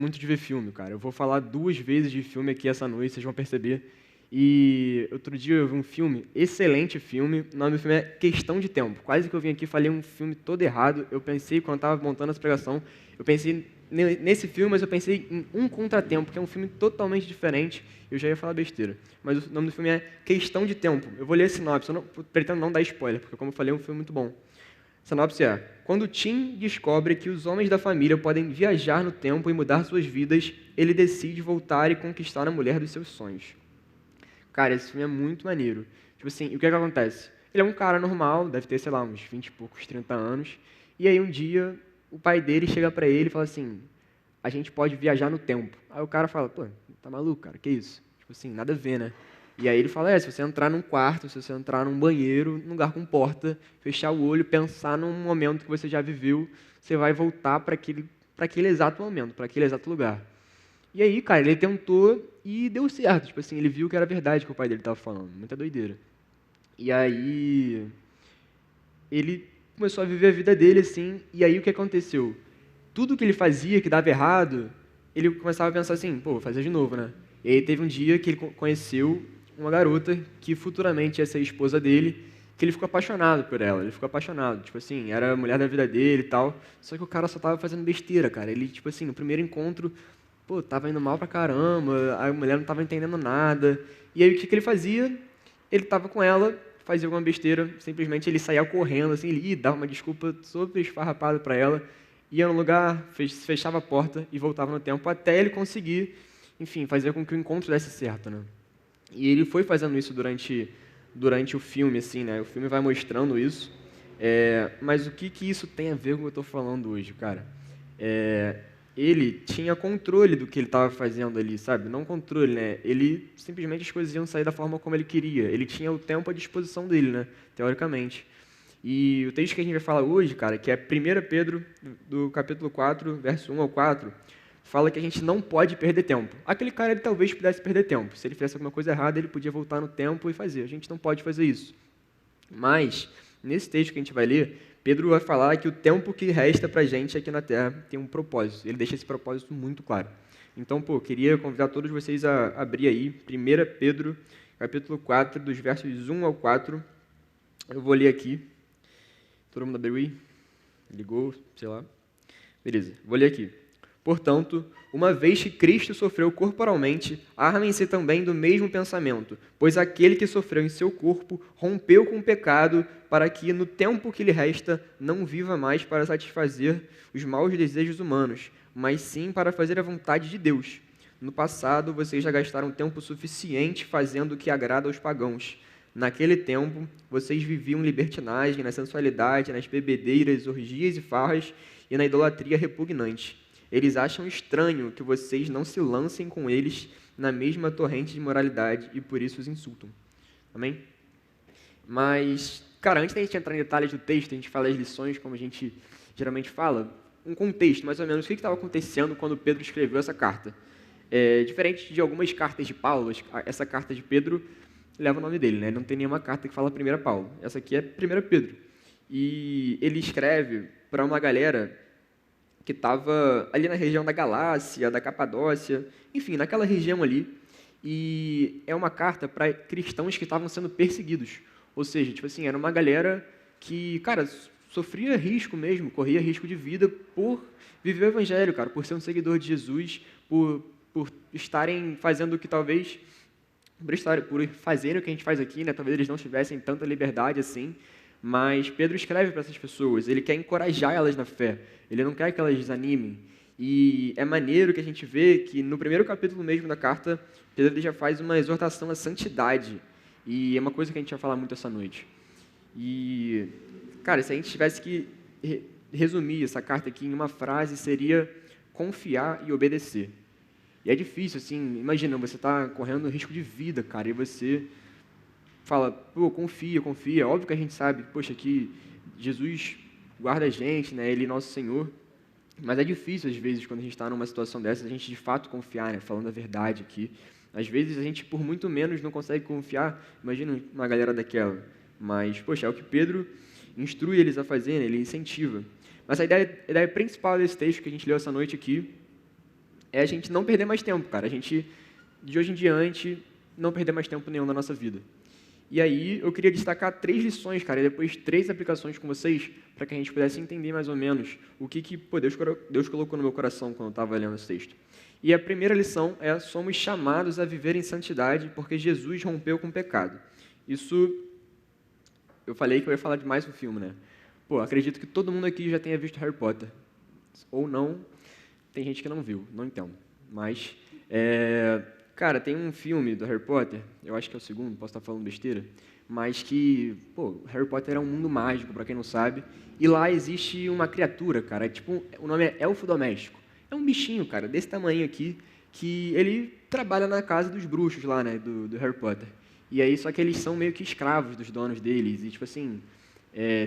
Muito de ver filme, cara. Eu vou falar 2 vezes de filme aqui essa noite, vocês vão perceber. E outro dia eu vi um filme, excelente filme. O nome do filme é Questão de Tempo. Quase que eu vim aqui e falei um filme todo errado. Eu pensei, quando estava montando essa pregação, eu pensei nesse filme, mas eu pensei em Um Contratempo, que é um filme totalmente diferente. Eu já ia falar besteira. Mas o nome do filme é Questão de Tempo. Eu vou ler a sinopse, eu não, pretendo não dar spoiler, porque como eu falei, é um filme muito bom. Sinopse é: quando Tim descobre que os homens da família podem viajar no tempo e mudar suas vidas, ele decide voltar e conquistar a mulher dos seus sonhos. Cara, esse filme é muito maneiro. Tipo assim, e o que é que acontece? Ele é um cara normal, deve ter, sei lá, uns 20 e poucos, 30 anos. E aí um dia, o pai dele chega pra ele e fala assim: a gente pode viajar no tempo. Aí o cara fala: pô, tá maluco, cara, que isso? Tipo assim, nada a ver, né? E aí ele fala: se você entrar num quarto, se você entrar num banheiro, num lugar com porta, fechar o olho, pensar num momento que você já viveu, você vai voltar para aquele exato momento, para aquele exato lugar. E aí, cara, ele tentou e deu certo. Tipo assim, ele viu que era verdade que o pai dele estava falando. Muita doideira. E aí, ele começou a viver a vida dele assim. E aí, o que aconteceu? Tudo que ele fazia que dava errado, ele começava a pensar assim: pô, vou fazer de novo, né? E aí, teve um dia que ele conheceu uma garota que futuramente ia ser a esposa dele, que ele ficou apaixonado por ela. Ele ficou apaixonado. Tipo assim, era a mulher da vida dele e tal. Só que o cara só tava fazendo besteira, cara. Ele, tipo assim, no primeiro encontro, pô, tava indo mal pra caramba, a mulher não tava entendendo nada. E aí o que que ele fazia? Ele tava com ela, fazia alguma besteira, simplesmente ele saía correndo, assim, ele ia dava uma desculpa super esfarrapada pra ela, ia no lugar, fechava a porta e voltava no tempo até ele conseguir, enfim, fazer com que o encontro desse certo, né? E ele foi fazendo isso durante o filme, assim, né? O filme vai mostrando isso. Mas o que que isso tem a ver com o que eu estou falando hoje, cara? É, ele tinha controle do que ele estava fazendo ali, sabe? Não controle, né? Ele simplesmente as coisas iam sair da forma como ele queria. Ele tinha o tempo à disposição dele, né? Teoricamente. E o texto que a gente vai falar hoje, cara, que é 1 Pedro, do capítulo 4, verso 1 ao 4, fala que a gente não pode perder tempo. Aquele cara, ele talvez pudesse perder tempo. Se ele fizesse alguma coisa errada, ele podia voltar no tempo e fazer. A gente não pode fazer isso. Mas, nesse texto que a gente vai ler, Pedro vai falar que o tempo que resta para a gente aqui na Terra tem um propósito. Ele deixa esse propósito muito claro. Então, pô, queria convidar todos vocês a abrir aí 1 Pedro, capítulo 4, dos versos 1 ao 4. Eu vou ler aqui. Todo mundo abriu aí? Ligou, sei lá. Beleza, vou ler aqui. Portanto, uma vez que Cristo sofreu corporalmente, armem-se também do mesmo pensamento, pois aquele que sofreu em seu corpo rompeu com o pecado, para que, no tempo que lhe resta, não viva mais para satisfazer os maus desejos humanos, mas sim para fazer a vontade de Deus. No passado, vocês já gastaram tempo suficiente fazendo o que agrada aos pagãos. Naquele tempo, vocês viviam libertinagem, na sensualidade, nas bebedeiras, orgias e farras, e na idolatria repugnante. Eles acham estranho que vocês não se lancem com eles na mesma torrente de moralidade e por isso os insultam. Amém? Mas, cara, antes da gente entrar em detalhes do texto, a gente fala as lições como a gente geralmente fala, um contexto, mais ou menos, o que estava acontecendo quando Pedro escreveu essa carta. Diferente de algumas cartas de Paulo, essa carta de Pedro leva o nome dele, né? Não tem nenhuma carta que fala 1 Paulo. Essa aqui é 1 Pedro. E ele escreve para uma galera que estava ali na região da Galácia, da Capadócia, enfim, naquela região ali. E é uma carta para cristãos que estavam sendo perseguidos. Ou seja, tipo assim, era uma galera que, cara, sofria risco mesmo, corria risco de vida por viver o evangelho, cara, por ser um seguidor de Jesus, por estarem fazendo o que talvez por fazerem o que a gente faz aqui, né? Talvez eles não tivessem tanta liberdade assim, mas Pedro escreve para essas pessoas, ele quer encorajar elas na fé, ele não quer que elas desanimem. E é maneiro que a gente vê que no primeiro capítulo mesmo da carta, Pedro já faz uma exortação à santidade, e é uma coisa que a gente vai falar muito essa noite. E, cara, se a gente tivesse que resumir essa carta aqui em uma frase, seria confiar e obedecer. E é difícil, assim, imagina, você está correndo risco de vida, cara, e você fala, pô, confia, confia. Óbvio que a gente sabe, poxa, que Jesus guarda a gente, né, Ele é nosso Senhor, mas é difícil, às vezes, quando a gente está numa situação dessa, a gente de fato confiar, né, falando a verdade aqui. Às vezes a gente, por muito menos, não consegue confiar, imagina uma galera daquela. Mas, poxa, é o que Pedro instrui eles a fazerem, ele incentiva. Mas a ideia principal desse texto que a gente leu essa noite aqui é a gente não perder mais tempo, cara. A gente, de hoje em diante, não perder mais tempo nenhum na nossa vida. E aí, eu queria destacar 3 lições, cara, e depois 3 aplicações com vocês, para que a gente pudesse entender mais ou menos o que Deus colocou no meu coração quando eu estava lendo esse texto. E a primeira lição é: somos chamados a viver em santidade porque Jesus rompeu com o pecado. Isso, eu falei que eu ia falar de mais um filme, né? Pô, acredito que todo mundo aqui já tenha visto Harry Potter. Ou não, tem gente que não viu, não entendo. Mas, cara, tem um filme do Harry Potter, eu acho que é o segundo, posso estar falando besteira, mas que, pô, Harry Potter é um mundo mágico, para quem não sabe, e lá existe uma criatura, cara, tipo, o nome é Elfo Doméstico. É um bichinho, cara, desse tamanho aqui, que ele trabalha na casa dos bruxos lá, né, do Harry Potter. E aí, só que eles são meio que escravos dos donos deles, e tipo assim,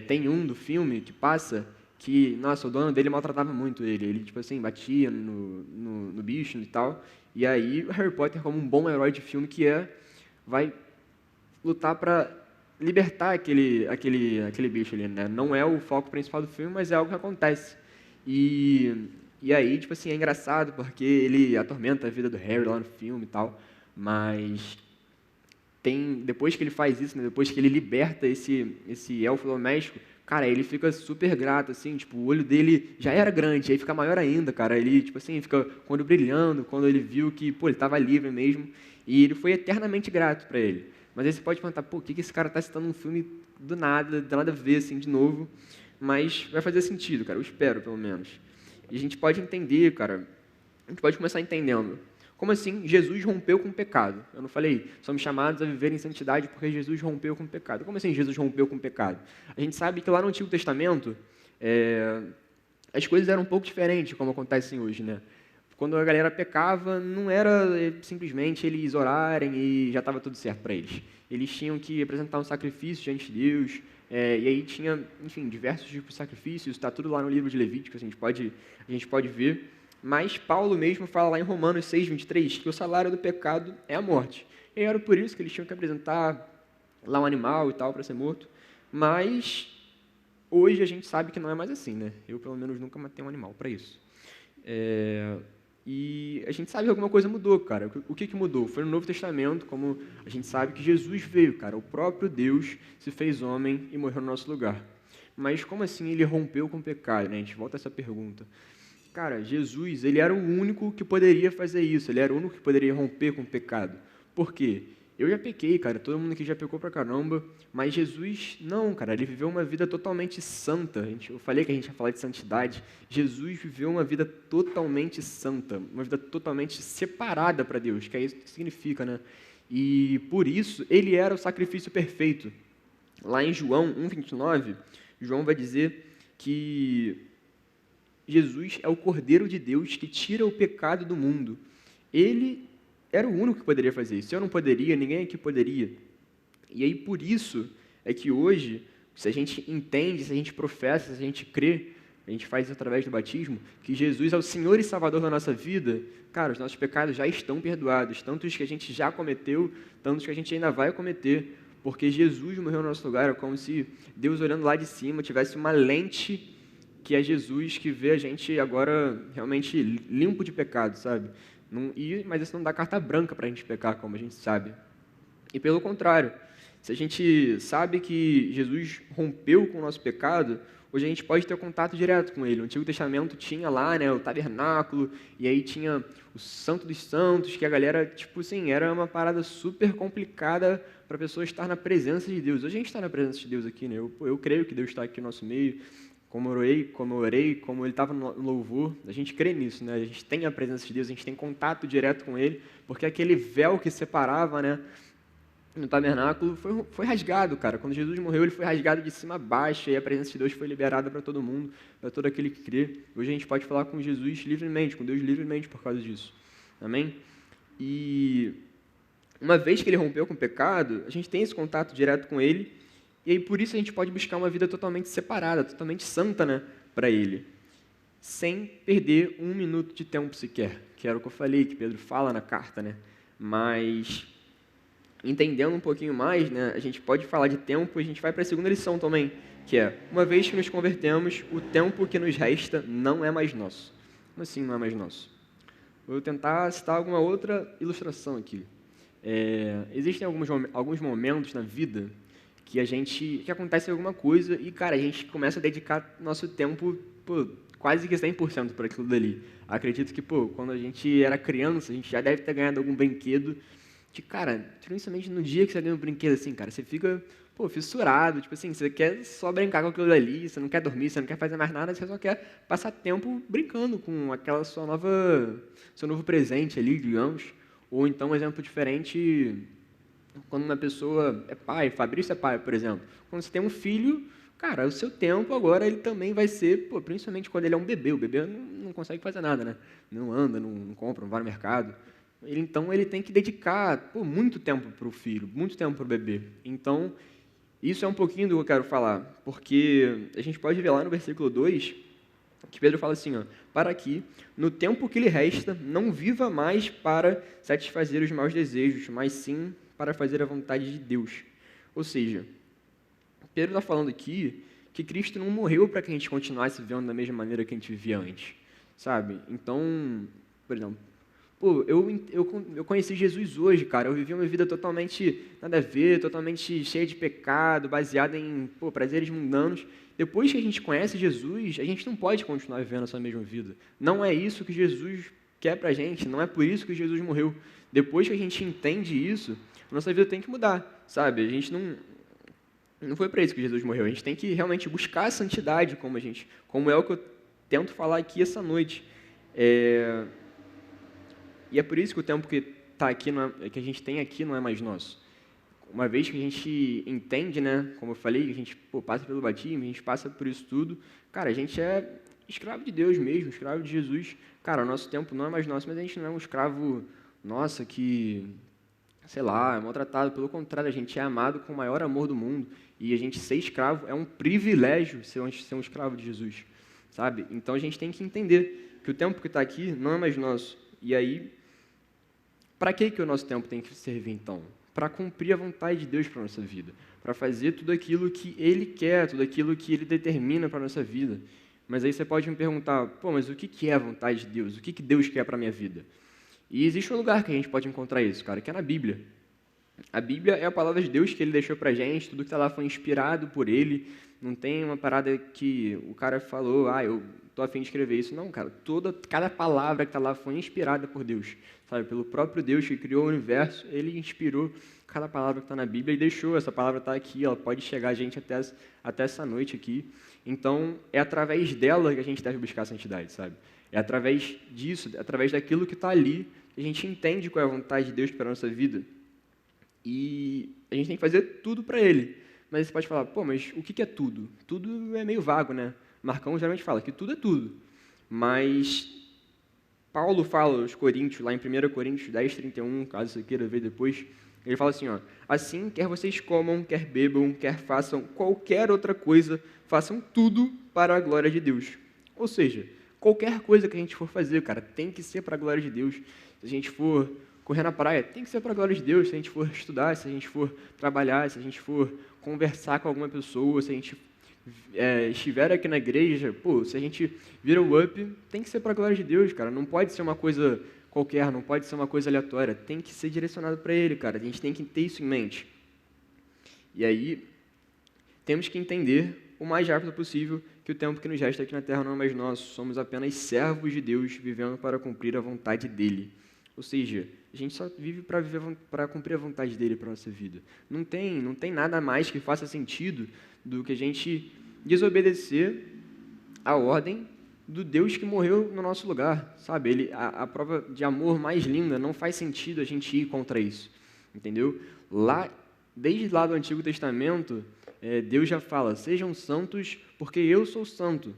tem um do filme que passa que, nossa, o dono dele maltratava muito ele, tipo assim, batia no bicho e tal, e aí o Harry Potter, como um bom herói de filme que vai lutar para libertar aquele bicho ali, né? Não é o foco principal do filme, mas é algo que acontece. E aí, tipo assim, é engraçado porque ele atormenta a vida do Harry lá no filme e tal, mas depois que ele faz isso, né, depois que ele liberta esse elfo doméstico, cara, ele fica super grato, assim, tipo, o olho dele já era grande, aí fica maior ainda, cara, ele, tipo assim, fica quando brilhando, quando ele viu que, pô, ele estava livre mesmo, e ele foi eternamente grato para ele. Mas aí você pode perguntar, pô, o que esse cara está citando um filme do nada a ver, assim, de novo, mas vai fazer sentido, cara, eu espero, pelo menos. E a gente pode entender, cara, a gente pode começar entendendo. Como assim Jesus rompeu com o pecado? Eu não falei, somos chamados a viver em santidade porque Jesus rompeu com o pecado. Como assim Jesus rompeu com o pecado? A gente sabe que lá no Antigo Testamento, as coisas eram um pouco diferentes, como acontecem hoje, né? Quando a galera pecava, não era simplesmente eles orarem e já estava tudo certo para eles. Eles tinham que apresentar um sacrifício diante de Deus, e aí tinha, enfim, diversos tipos de sacrifícios, está tudo lá no livro de Levítico, a gente pode ver. Mas Paulo mesmo fala lá em Romanos 6:23 que o salário do pecado é a morte. E era por isso que eles tinham que apresentar lá um animal e tal para ser morto. Mas hoje a gente sabe que não é mais assim, né? Eu, pelo menos, nunca matei um animal para isso. E a gente sabe que alguma coisa mudou, cara. O que mudou? Foi no Novo Testamento, como a gente sabe que Jesus veio, cara. O próprio Deus se fez homem e morreu no nosso lugar. Mas como assim ele rompeu com o pecado, né? A gente volta a essa pergunta. Cara, Jesus, ele era o único que poderia fazer isso, ele era o único que poderia romper com o pecado. Por quê? Eu já pequei, cara, todo mundo aqui já pecou pra caramba, mas Jesus, não, cara, ele viveu uma vida totalmente santa. Eu falei que a gente ia falar de santidade. Jesus viveu uma vida totalmente santa, uma vida totalmente separada para Deus, que é isso que significa, né? E por isso, ele era o sacrifício perfeito. Lá em João 1:29, João vai dizer que Jesus é o Cordeiro de Deus que tira o pecado do mundo. Ele era o único que poderia fazer isso. Eu não poderia, ninguém aqui poderia. E aí, por isso, é que hoje, se a gente entende, se a gente professa, se a gente crê, a gente faz isso através do batismo, que Jesus é o Senhor e Salvador da nossa vida, cara, os nossos pecados já estão perdoados, tanto os que a gente já cometeu, tanto os que a gente ainda vai cometer, porque Jesus morreu no nosso lugar. É como se Deus, olhando lá de cima, tivesse uma lente que é Jesus, que vê a gente agora realmente limpo de pecado, sabe? Mas isso não dá carta branca para a gente pecar, como a gente sabe. E pelo contrário, se a gente sabe que Jesus rompeu com o nosso pecado, hoje a gente pode ter contato direto com Ele. No Antigo Testamento tinha lá, né, o tabernáculo, e aí tinha o Santo dos Santos, que a galera, tipo assim, era uma parada super complicada para a pessoa estar na presença de Deus. Hoje a gente está na presença de Deus aqui, né? Eu creio que Deus está aqui no nosso meio. Como eu orei, como ele estava no louvor, a gente crê nisso, né? A gente tem a presença de Deus, a gente tem contato direto com Ele, porque aquele véu que separava, né, no tabernáculo foi rasgado, cara. Quando Jesus morreu, ele foi rasgado de cima a baixo, e a presença de Deus foi liberada para todo mundo, para todo aquele que crê. Hoje a gente pode falar com Jesus livremente, com Deus livremente por causa disso. Amém? E uma vez que ele rompeu com o pecado, a gente tem esse contato direto com Ele. E aí, por isso, a gente pode buscar uma vida totalmente separada, totalmente santa, né, para Ele, sem perder um minuto de tempo sequer, que era o que eu falei, que Pedro fala na carta, né? Mas, entendendo um pouquinho mais, né, a gente pode falar de tempo, e a gente vai para a segunda lição também, que é, uma vez que nos convertemos, o tempo que nos resta não é mais nosso. Como assim não é mais nosso? Vou tentar citar alguma outra ilustração aqui. Existem alguns momentos na vida que acontece alguma coisa e, cara, a gente começa a dedicar nosso tempo, pô, quase que 100% para aquilo dali. Acredito que, pô, quando a gente era criança, a gente já deve ter ganhado algum brinquedo que, cara, principalmente no dia que você ganha um brinquedo assim, cara, você fica, pô, fissurado, tipo assim, você quer só brincar com aquilo dali, você não quer dormir, você não quer fazer mais nada, você só quer passar tempo brincando com aquela seu novo presente ali, digamos. Ou então, um exemplo diferente, quando uma pessoa é pai, Fabrício é pai, por exemplo. Quando você tem um filho, cara, o seu tempo agora ele também vai ser, pô, principalmente quando ele é um bebê. O bebê não consegue fazer nada, né? Não anda, não compra, não vai no mercado. Então, ele tem que dedicar, pô, muito tempo para o filho, muito tempo para o bebê. Então, isso é um pouquinho do que eu quero falar, porque a gente pode ver lá no versículo 2, que Pedro fala assim, ó, para que, no tempo que lhe resta, não viva mais para satisfazer os maus desejos, mas sim para fazer a vontade de Deus. Ou seja, Pedro está falando aqui que Cristo não morreu para que a gente continuasse vivendo da mesma maneira que a gente vivia antes, sabe? Então, por exemplo, pô, eu conheci Jesus hoje, cara. Eu vivi uma vida totalmente nada a ver, totalmente cheia de pecado, baseada em, pô, prazeres mundanos. Depois que a gente conhece Jesus, a gente não pode continuar vivendo essa mesma vida. Não é isso que Jesus quer pra gente, não é por isso que Jesus morreu. Depois que a gente entende isso, nossa vida tem que mudar, sabe? A gente não foi para isso que Jesus morreu. A gente tem que realmente buscar a santidade, como é o que eu tento falar aqui essa noite. E é por isso que o tempo que tá aqui, que a gente tem aqui, não é mais nosso. Uma vez que a gente entende, né, como eu falei, que a gente passa pelo batismo, a gente passa por isso tudo, cara, a gente é escravo de Deus mesmo, escravo de Jesus. Cara, o nosso tempo não é mais nosso, mas a gente não é um escravo, nossa, que, sei lá, é maltratado. Pelo contrário, a gente é amado com o maior amor do mundo. E a gente ser escravo é um privilégio ser um escravo de Jesus, sabe? Então a gente tem que entender que o tempo que está aqui não é mais nosso. E aí, para que o nosso tempo tem que servir, então? Para cumprir a vontade de Deus para a nossa vida, para fazer tudo aquilo que Ele quer, tudo aquilo que Ele determina para a nossa vida. Mas aí você pode me perguntar, pô, mas o que é a vontade de Deus? O que Deus quer para a minha vida? E existe um lugar que a gente pode encontrar isso, cara, que é na Bíblia. A Bíblia é a palavra de Deus que Ele deixou para a gente, tudo que está lá foi inspirado por Ele. Não tem uma parada que o cara falou, eu estou a fim de escrever isso. Não, cara, cada palavra que está lá foi inspirada por Deus, sabe? Pelo próprio Deus que criou o universo, Ele inspirou cada palavra que está na Bíblia e deixou essa palavra estar aqui, ela pode chegar a gente até essa noite aqui. Então, é através dela que a gente deve buscar a santidade, sabe? É através disso, é através daquilo que está ali, que a gente entende qual é a vontade de Deus para a nossa vida. E a gente tem que fazer tudo para Ele. Mas você pode falar, pô, mas o que é tudo? Tudo é meio vago, né? Marcão geralmente fala que tudo é tudo. Mas Paulo fala aos Coríntios, lá em 1 Coríntios 10, 31, caso você queira ver depois, ele fala assim, ó, assim, quer vocês comam, quer bebam, quer façam qualquer outra coisa, façam tudo para a glória de Deus. Ou seja, qualquer coisa que a gente for fazer, cara, tem que ser para a glória de Deus. Se a gente for correr na praia, tem que ser para a glória de Deus. Se a gente for estudar, se a gente for trabalhar, se a gente for conversar com alguma pessoa, se a gente estiver aqui na igreja, se a gente vira o up, tem que ser para a glória de Deus, cara. Não pode ser uma coisa qualquer, não pode ser uma coisa aleatória. Tem que ser direcionado para Ele, cara. A gente tem que ter isso em mente. E aí, temos que entender o mais rápido possível que o tempo que nos resta aqui na Terra não é mais nosso. Somos apenas servos de Deus, vivendo para cumprir a vontade dEle. Ou seja, a gente só vive para cumprir a vontade dEle para a nossa vida. Não tem nada mais que faça sentido do que a gente desobedecer a ordem do Deus que morreu no nosso lugar, sabe? A prova de amor mais linda, não faz sentido a gente ir contra isso, entendeu? Desde lá do Antigo Testamento, Deus já fala, sejam santos porque eu sou santo.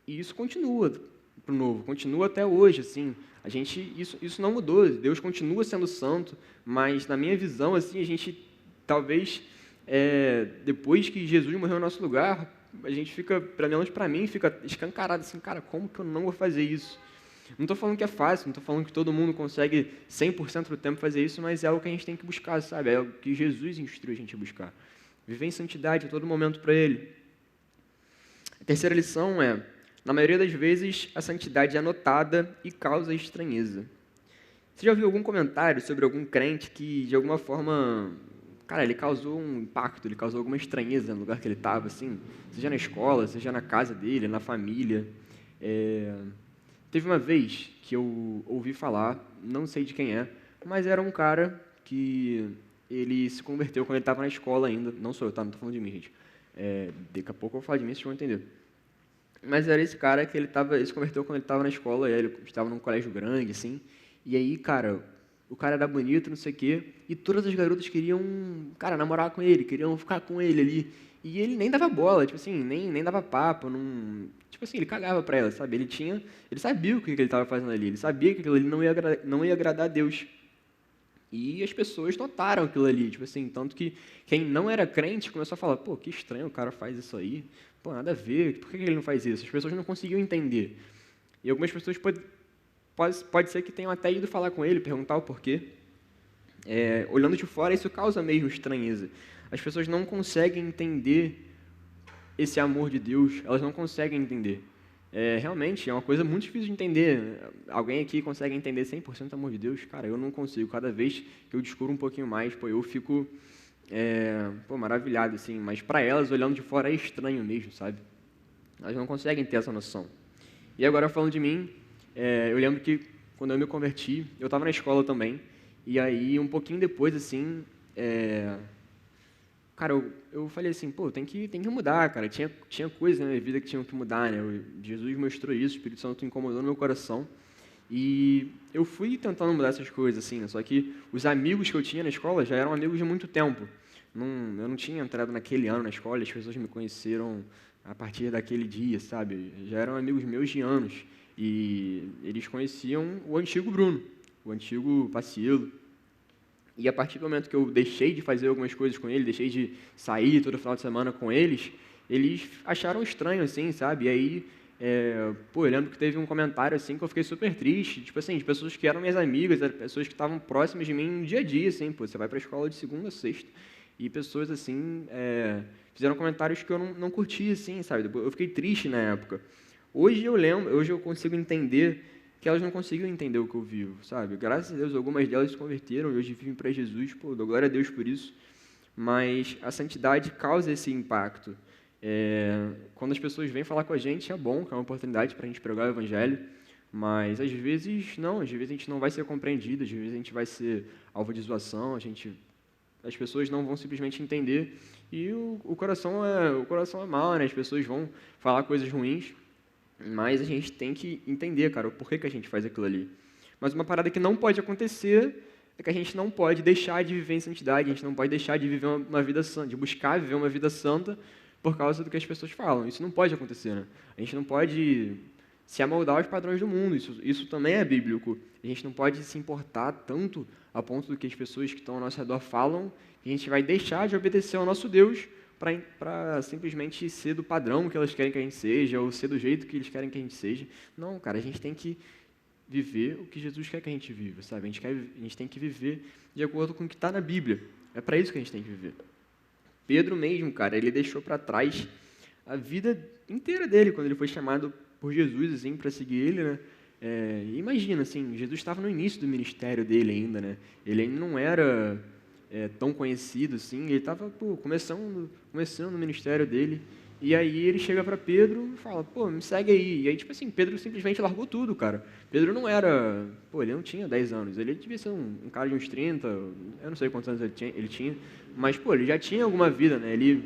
E isso continua para o Novo, continua até hoje, assim. Isso não mudou, Deus continua sendo santo, mas na minha visão, assim, a gente talvez, depois que Jesus morreu no nosso lugar, a gente fica, pelo menos para mim, fica escancarado assim, cara, como que eu não vou fazer isso? Não estou falando que é fácil, não estou falando que todo mundo consegue 100% do tempo fazer isso, mas é algo que a gente tem que buscar, sabe? É algo que Jesus instrui a gente a buscar. Viver em santidade a todo momento para Ele. A terceira lição é, Na maioria das vezes, a santidade é notada e causa estranheza. Você já ouviu algum comentário sobre algum crente que, de alguma forma, cara, ele causou um impacto, ele causou alguma estranheza no lugar que ele estava, assim, seja na escola, seja na casa dele, na família? É, Teve uma vez que eu ouvi falar, não sei de quem é, mas era um cara que ele se converteu quando ele estava na escola ainda. Não sou eu, tá? Não estou falando de mim, gente. Daqui a pouco eu vou falar de mim, vocês vão entender. Mas era esse cara que ele se converteu quando ele estava na escola, e aí ele estava num colégio grande, assim. E aí, cara, o cara era bonito, não sei o quê, e todas as garotas queriam, cara, namorar com ele, queriam ficar com ele ali. E ele nem dava bola, tipo assim, nem dava papo, não... Tipo assim, ele cagava pra ela, sabe? Ele sabia o que ele estava fazendo ali, ele sabia que aquilo ali não ia agradar a Deus. E as pessoas notaram aquilo ali, tipo assim, tanto que quem não era crente começou a falar, pô, que estranho o cara faz isso aí, pô, nada a ver, por que ele não faz isso? As pessoas não conseguiam entender. E algumas pessoas pode ser que tenham até ido falar com ele, perguntar o porquê. Olhando de fora, isso causa mesmo estranheza. As pessoas não conseguem entender esse amor de Deus, elas não conseguem entender. Realmente, é uma coisa muito difícil de entender. Alguém aqui consegue entender 100% o amor de Deus? Cara, eu não consigo. Cada vez que eu descubro um pouquinho mais, pô, eu fico maravilhado, assim. Mas para elas, olhando de fora, é estranho mesmo, sabe? Elas não conseguem ter essa noção. E agora, falando de mim, eu lembro que quando eu me converti, eu estava na escola também. E aí, um pouquinho depois, assim, cara, eu falei assim, pô, tem que mudar, cara. Tinha coisa na minha vida que tinham que mudar, né? Jesus mostrou isso, o Espírito Santo incomodou no meu coração. E eu fui tentando mudar essas coisas, assim, né? Só que os amigos que eu tinha na escola já eram amigos de muito tempo. Eu não tinha entrado naquele ano na escola, as pessoas me conheceram a partir daquele dia, sabe? Já eram amigos meus de anos. E eles conheciam o antigo Bruno, o antigo Pacielo. E a partir do momento que eu deixei de fazer algumas coisas com ele, deixei de sair todo final de semana com eles acharam estranho, assim, sabe? E aí, pô, eu lembro que teve um comentário, assim, que eu fiquei super triste, tipo assim, de pessoas que eram minhas amigas, eram pessoas que estavam próximas de mim no dia a dia, assim, pô, você vai pra escola de segunda a sexta, e pessoas, assim, fizeram comentários que eu não curti, assim, sabe? Eu fiquei triste na época. Hoje eu consigo entender que elas não conseguiam entender o que eu vivo, sabe? Graças a Deus, algumas delas se converteram e hoje vivem para Jesus, pô, dou glória a Deus por isso. Mas a santidade causa esse impacto. Quando as pessoas vêm falar com a gente, é bom, que é uma oportunidade para a gente pregar o Evangelho, mas às vezes não, às vezes a gente não vai ser compreendido, às vezes a gente vai ser alvo de zoação, as pessoas não vão simplesmente entender e o coração é mau, né? As pessoas vão falar coisas ruins, mas a gente tem que entender, cara, o porquê que a gente faz aquilo ali. Mas uma parada que não pode acontecer é que a gente não pode deixar de viver em santidade, a gente não pode deixar de viver uma vida santa, de buscar viver uma vida santa por causa do que as pessoas falam. Isso não pode acontecer, né? A gente não pode se amoldar aos padrões do mundo, isso também é bíblico. A gente não pode se importar tanto a ponto do que as pessoas que estão ao nosso redor falam, que a gente vai deixar de obedecer ao nosso Deus para simplesmente ser do padrão que elas querem que a gente seja, ou ser do jeito que eles querem que a gente seja. Não, cara, a gente tem que viver o que Jesus quer que a gente viva, sabe? A gente tem que viver de acordo com o que está na Bíblia. É para isso que a gente tem que viver. Pedro mesmo, cara, ele deixou para trás a vida inteira dele quando ele foi chamado por Jesus, assim, para seguir ele, né? Imagina, assim, Jesus estava no início do ministério dele ainda, né? Ele ainda não era tão conhecido, assim, ele estava começando o ministério dele, e aí ele chega para Pedro e fala, pô, me segue aí. E aí, tipo assim, Pedro simplesmente largou tudo, cara. Pedro não era, pô, ele não tinha 10 anos, ele devia ser um cara de uns 30, eu não sei quantos anos ele tinha, mas, pô, ele já tinha alguma vida, né? Ele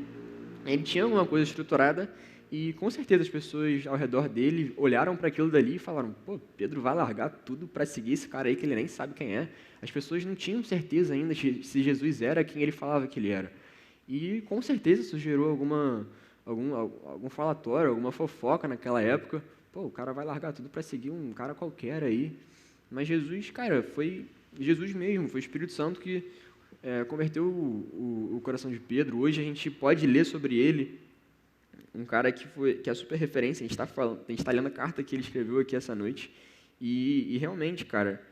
tinha alguma coisa estruturada e com certeza as pessoas ao redor dele olharam para aquilo dali e falaram: pô, Pedro vai largar tudo para seguir esse cara aí que ele nem sabe quem é. As pessoas não tinham certeza ainda se Jesus era quem ele falava que ele era. E com certeza isso gerou algum falatório, alguma fofoca naquela época. Pô, o cara vai largar tudo para seguir um cara qualquer aí. Mas Jesus, cara, foi Jesus mesmo, foi o Espírito Santo que converteu o coração de Pedro. Hoje a gente pode ler sobre ele, um cara que é super referência. A gente tá lendo a carta que ele escreveu aqui essa noite. E realmente, cara,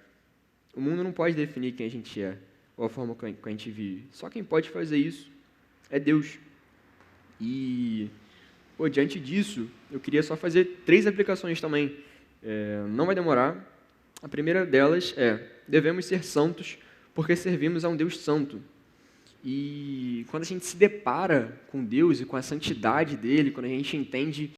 o mundo não pode definir quem a gente é ou a forma que a gente vive. Só quem pode fazer isso é Deus. E Pô, diante disso, eu queria só fazer 3 aplicações também. Não vai demorar. A primeira delas é: devemos ser santos porque servimos a um Deus santo. E quando a gente se depara com Deus e com a santidade dele, quando a gente entende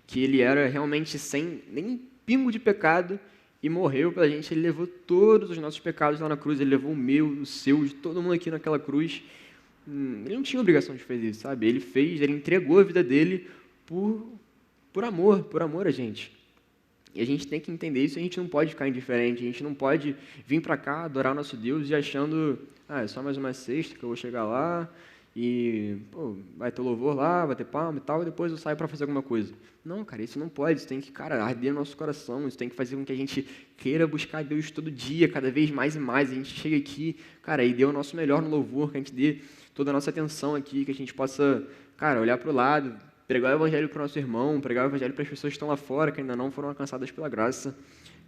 que ele era realmente sem nem pingo de pecado e morreu pela gente, ele levou todos os nossos pecados lá na cruz, ele levou o meu, o seu, de todo mundo aqui naquela cruz. Ele não tinha obrigação de fazer isso, sabe? Ele entregou a vida dele por amor a gente. E a gente tem que entender isso, a gente não pode ficar indiferente, a gente não pode vir para cá, adorar o nosso Deus e achando, é só mais uma sexta que eu vou chegar lá e vai ter louvor lá, vai ter palma e tal, e depois eu saio para fazer alguma coisa. Não, cara, isso não pode, isso tem que, arder no nosso coração, isso tem que fazer com que a gente queira buscar Deus todo dia, cada vez mais e mais, a gente chega aqui, e dê o nosso melhor no louvor, que a gente dê toda a nossa atenção aqui, que a gente possa, olhar para o lado, pregar o evangelho para o nosso irmão, pregar o evangelho para as pessoas que estão lá fora, que ainda não foram alcançadas pela graça.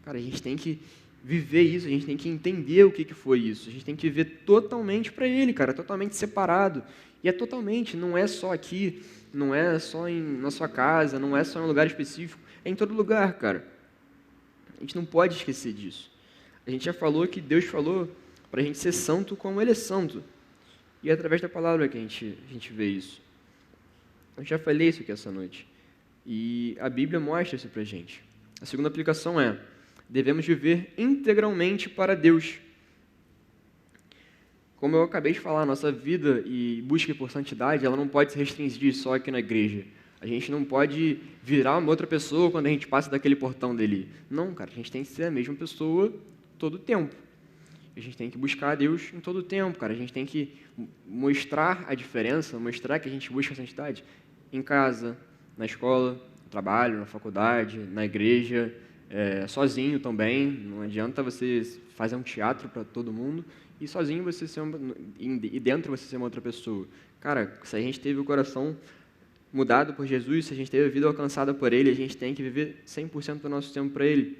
A gente tem que viver isso, a gente tem que entender o que foi isso, a gente tem que viver totalmente para Ele, totalmente separado. E é totalmente, não é só aqui, não é só na sua casa, não é só em um lugar específico, é em todo lugar, A gente não pode esquecer disso. A gente já falou que Deus falou para a gente ser santo como Ele é santo. E é através da palavra que a gente vê isso. Eu já falei isso aqui essa noite. E a Bíblia mostra isso para a gente. A segunda aplicação é: devemos viver integralmente para Deus. Como eu acabei de falar, nossa vida e busca por santidade, ela não pode se restringir só aqui na igreja. A gente não pode virar uma outra pessoa quando a gente passa daquele portão dele. Não, a gente tem que ser a mesma pessoa todo o tempo. A gente tem que buscar a Deus em todo o tempo, A gente tem que mostrar a diferença, mostrar que a gente busca a santidade em casa, na escola, no trabalho, na faculdade, na igreja, sozinho também. Não adianta você fazer um teatro para todo mundo e sozinho você ser e dentro você ser uma outra pessoa. Se a gente teve o coração mudado por Jesus, se a gente teve a vida alcançada por Ele, a gente tem que viver 100% do nosso tempo para Ele.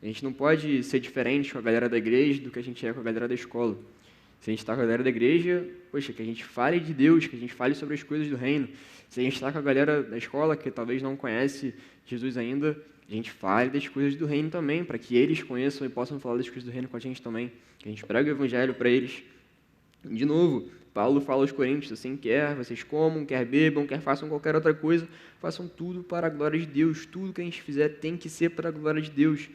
A gente não pode ser diferente com a galera da igreja do que a gente é com a galera da escola. Se a gente está com a galera da igreja, que a gente fale de Deus, que a gente fale sobre as coisas do reino. Se a gente está com a galera da escola, que talvez não conhece Jesus ainda, a gente fale das coisas do reino também, para que eles conheçam e possam falar das coisas do reino com a gente também. Que a gente pregue o evangelho para eles. De novo, Paulo fala aos Coríntios, assim, quer vocês comam, quer bebam, quer façam qualquer outra coisa, façam tudo para a glória de Deus. Tudo que a gente fizer tem que ser para a glória de Deus.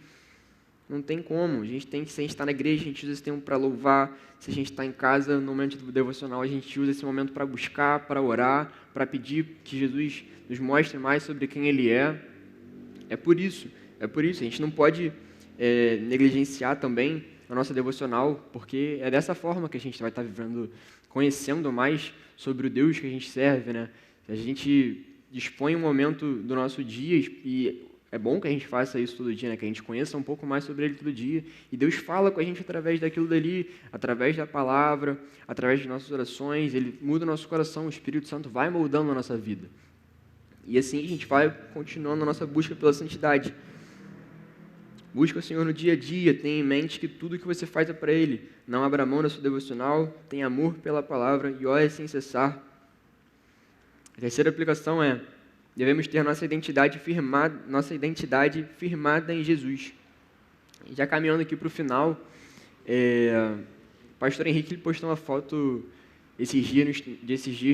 Não tem como. Se a gente está na igreja, a gente usa esse tempo para louvar. Se a gente está em casa, no momento do devocional, a gente usa esse momento para buscar, para orar, para pedir que Jesus nos mostre mais sobre quem Ele é. É por isso. A gente não pode negligenciar também a nossa devocional, porque é dessa forma que a gente vai estar vivendo, conhecendo mais sobre o Deus que a gente serve, A gente dispõe um momento do nosso dia e é bom que a gente faça isso todo dia, que a gente conheça um pouco mais sobre Ele todo dia. E Deus fala com a gente através daquilo dali, através da palavra, através de nossas orações. Ele muda o nosso coração, o Espírito Santo vai moldando a nossa vida. E assim a gente vai continuando a nossa busca pela santidade. Busca o Senhor no dia a dia, tenha em mente que tudo que você faz é para Ele. Não abra mão da sua devocional, tenha amor pela palavra e ore sem cessar. A terceira aplicação é: devemos ter nossa identidade firmada em Jesus. Já caminhando aqui para o final, o pastor Henrique postou uma foto esses dias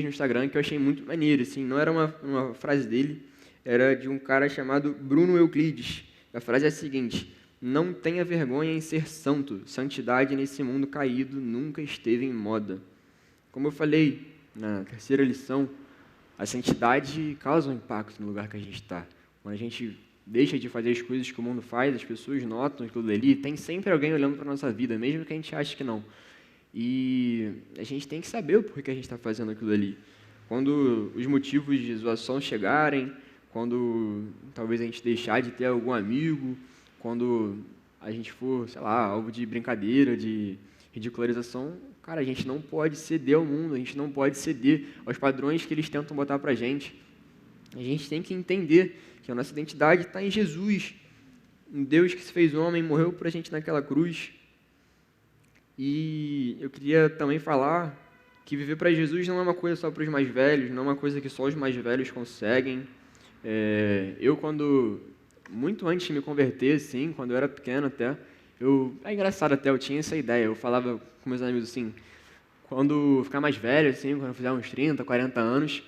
no Instagram que eu achei muito maneiro. Assim, não era uma frase dele, era de um cara chamado Bruno Euclides. A frase é a seguinte: não tenha vergonha em ser santo, santidade nesse mundo caído nunca esteve em moda. Como eu falei na terceira lição, a santidade causa um impacto no lugar que a gente está. Quando a gente deixa de fazer as coisas que o mundo faz, as pessoas notam aquilo dali, tem sempre alguém olhando para a nossa vida, mesmo que a gente ache que não. E a gente tem que saber o porquê a gente está fazendo aquilo ali. Quando os motivos de zoação chegarem, quando talvez a gente deixar de ter algum amigo, quando a gente for, alvo de brincadeira, de ridicularização, a gente não pode ceder ao mundo, a gente não pode ceder aos padrões que eles tentam botar para a gente. A gente tem que entender que a nossa identidade está em Jesus, um Deus que se fez homem, morreu por a gente naquela cruz. E eu queria também falar que viver para Jesus não é uma coisa só para os mais velhos, não é uma coisa que só os mais velhos conseguem. Quando muito antes de me converter, assim, quando eu era pequeno até, é engraçado até, eu tinha essa ideia, eu falava com meus amigos assim, quando ficar mais velho, assim, quando eu fizer uns 30, 40 anos,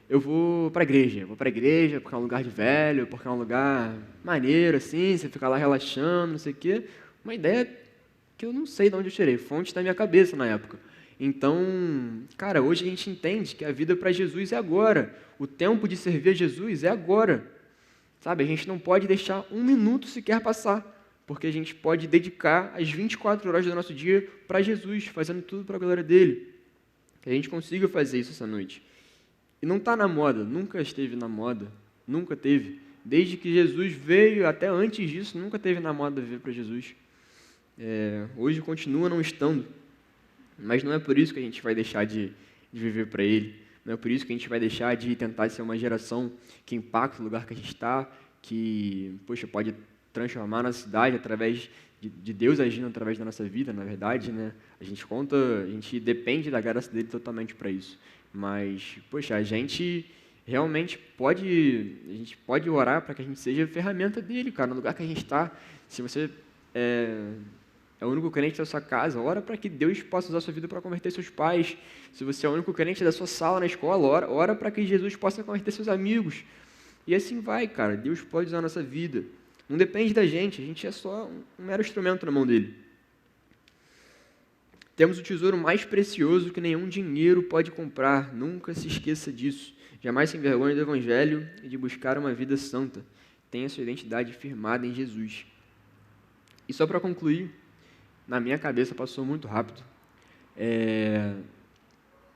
eu vou para a igreja. Eu vou para a igreja porque é um lugar de velho, porque é um lugar maneiro, assim, você fica lá relaxando, não sei o quê. Uma ideia que eu não sei de onde eu tirei, fonte da minha cabeça na época. Então, cara, hoje a gente entende que a vida para Jesus é agora. O tempo de servir a Jesus é agora. Sabe, a gente não pode deixar um minuto sequer passar, porque a gente pode dedicar as 24 horas do nosso dia para Jesus, fazendo tudo para a glória dele. Que a gente consiga fazer isso essa noite. E não está na moda, nunca esteve na moda, nunca teve. Desde que Jesus veio, até antes disso, nunca teve na moda viver para Jesus. Hoje continua não estando, mas não é por isso que a gente vai deixar de viver para Ele. Não é por isso que a gente vai deixar de tentar ser uma geração que impacta o lugar que a gente está, que, poxa, pode transformar a nossa cidade através de Deus agindo através da nossa vida, na verdade, né? A gente depende da graça dele totalmente para isso. Mas, poxa, a gente realmente pode orar para que a gente seja ferramenta dele, cara, no lugar que a gente está. Se você é o único crente da sua casa, ora para que Deus possa usar a sua vida para converter seus pais. Se você é o único crente da sua sala na escola, ora para que Jesus possa converter seus amigos. E assim vai, cara. Deus pode usar a nossa vida. Não depende da gente, a gente é só um mero instrumento na mão dele. Temos o tesouro mais precioso que nenhum dinheiro pode comprar. Nunca se esqueça disso. Jamais se envergonhe do Evangelho e de buscar uma vida santa. Tenha sua identidade firmada em Jesus. E só para concluir, na minha cabeça passou muito rápido.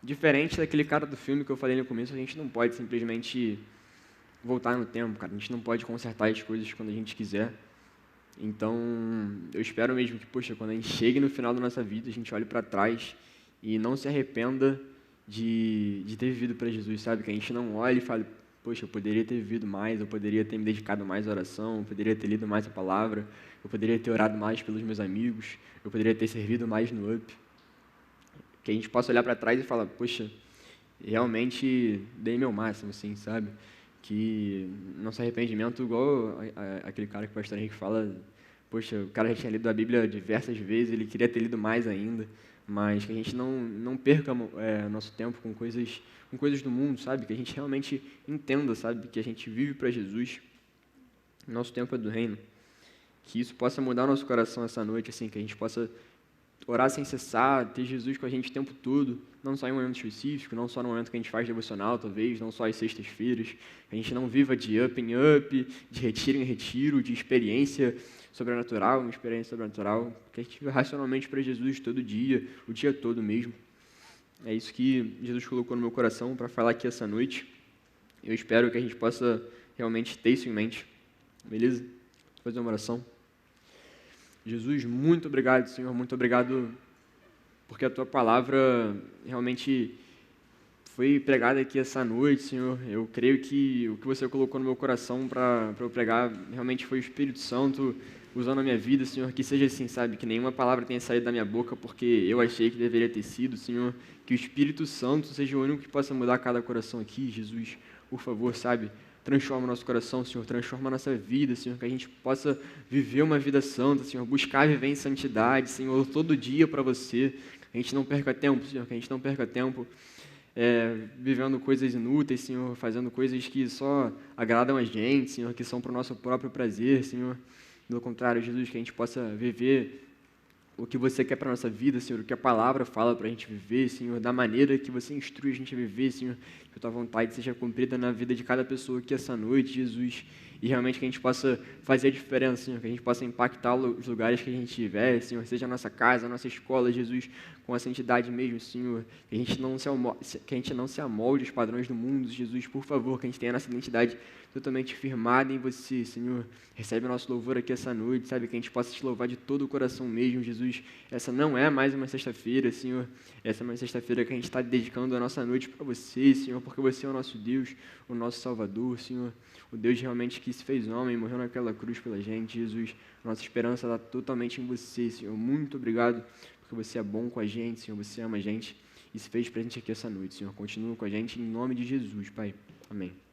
Diferente daquele cara do filme que eu falei no começo, a gente não pode simplesmente voltar no tempo, cara. A gente não pode consertar as coisas quando a gente quiser. Então, eu espero mesmo que, poxa, quando a gente chegue no final da nossa vida, a gente olhe para trás e não se arrependa de ter vivido para Jesus, sabe? Que a gente não olhe e fale, poxa, eu poderia ter vivido mais, eu poderia ter me dedicado mais à oração, eu poderia ter lido mais a palavra, eu poderia ter orado mais pelos meus amigos, eu poderia ter servido mais no UP. Que a gente possa olhar para trás e falar, poxa, realmente dei meu máximo, assim, sabe? Que nosso arrependimento, igual aquele cara que o pastor Henrique fala, poxa, o cara já tinha lido a Bíblia diversas vezes, ele queria ter lido mais ainda, mas que a gente não perca nosso tempo com coisas do mundo, sabe? Que a gente realmente entenda, sabe? Que a gente vive para Jesus, nosso tempo é do reino. Que isso possa mudar o nosso coração essa noite, assim, que a gente possa orar sem cessar, ter Jesus com a gente o tempo todo, não só em um momento específico, não só no momento que a gente faz devocional, talvez, não só às sextas-feiras, que a gente não viva de up em up, de retiro em retiro, de experiência sobrenatural, uma experiência sobrenatural, que a gente viva racionalmente para Jesus todo dia, o dia todo mesmo. É isso que Jesus colocou no meu coração para falar aqui essa noite. Eu espero que a gente possa realmente ter isso em mente. Beleza? Vou fazer uma oração. Jesus, muito obrigado, Senhor, muito obrigado porque a Tua palavra realmente foi pregada aqui essa noite, Senhor. Eu creio que o que Você colocou no meu coração para eu pregar realmente foi o Espírito Santo usando a minha vida, Senhor. Que seja assim, sabe, que nenhuma palavra tenha saído da minha boca porque eu achei que deveria ter sido, Senhor. Que o Espírito Santo seja o único que possa mudar cada coração aqui, Jesus. Por favor, sabe, transforma o nosso coração, Senhor, transforma a nossa vida, Senhor, que a gente possa viver uma vida santa, Senhor, buscar viver em santidade, Senhor, todo dia para Você, que a gente não perca tempo, Senhor, que a gente não perca tempo vivendo coisas inúteis, Senhor, fazendo coisas que só agradam a gente, Senhor, que são para o nosso próprio prazer, Senhor, pelo contrário, Jesus, que a gente possa viver o que Você quer para a nossa vida, Senhor, o que a palavra fala para a gente viver, Senhor, da maneira que Você instrui a gente a viver, Senhor, que a Tua vontade seja cumprida na vida de cada pessoa aqui essa noite, Jesus, e realmente que a gente possa fazer a diferença, Senhor, que a gente possa impactar os lugares que a gente estiver, Senhor, seja a nossa casa, a nossa escola, Jesus, com essa entidade mesmo, Senhor, que a gente não se amolde aos padrões do mundo, Jesus, por favor, que a gente tenha a nossa identidade totalmente firmada em Você, Senhor. Recebe o nosso louvor aqui essa noite, sabe? Que a gente possa Te louvar de todo o coração mesmo, Jesus. Essa não é mais uma sexta-feira, Senhor. Essa é uma sexta-feira que a gente está dedicando a nossa noite para Você, Senhor, porque Você é o nosso Deus, o nosso Salvador, Senhor. O Deus realmente que se fez homem, morreu naquela cruz pela gente, Jesus. Nossa esperança está totalmente em Você, Senhor. Muito obrigado, porque Você é bom com a gente, Senhor. Você ama a gente. e se fez presente aqui essa noite, Senhor. Continua com a gente em nome de Jesus, Pai. Amém.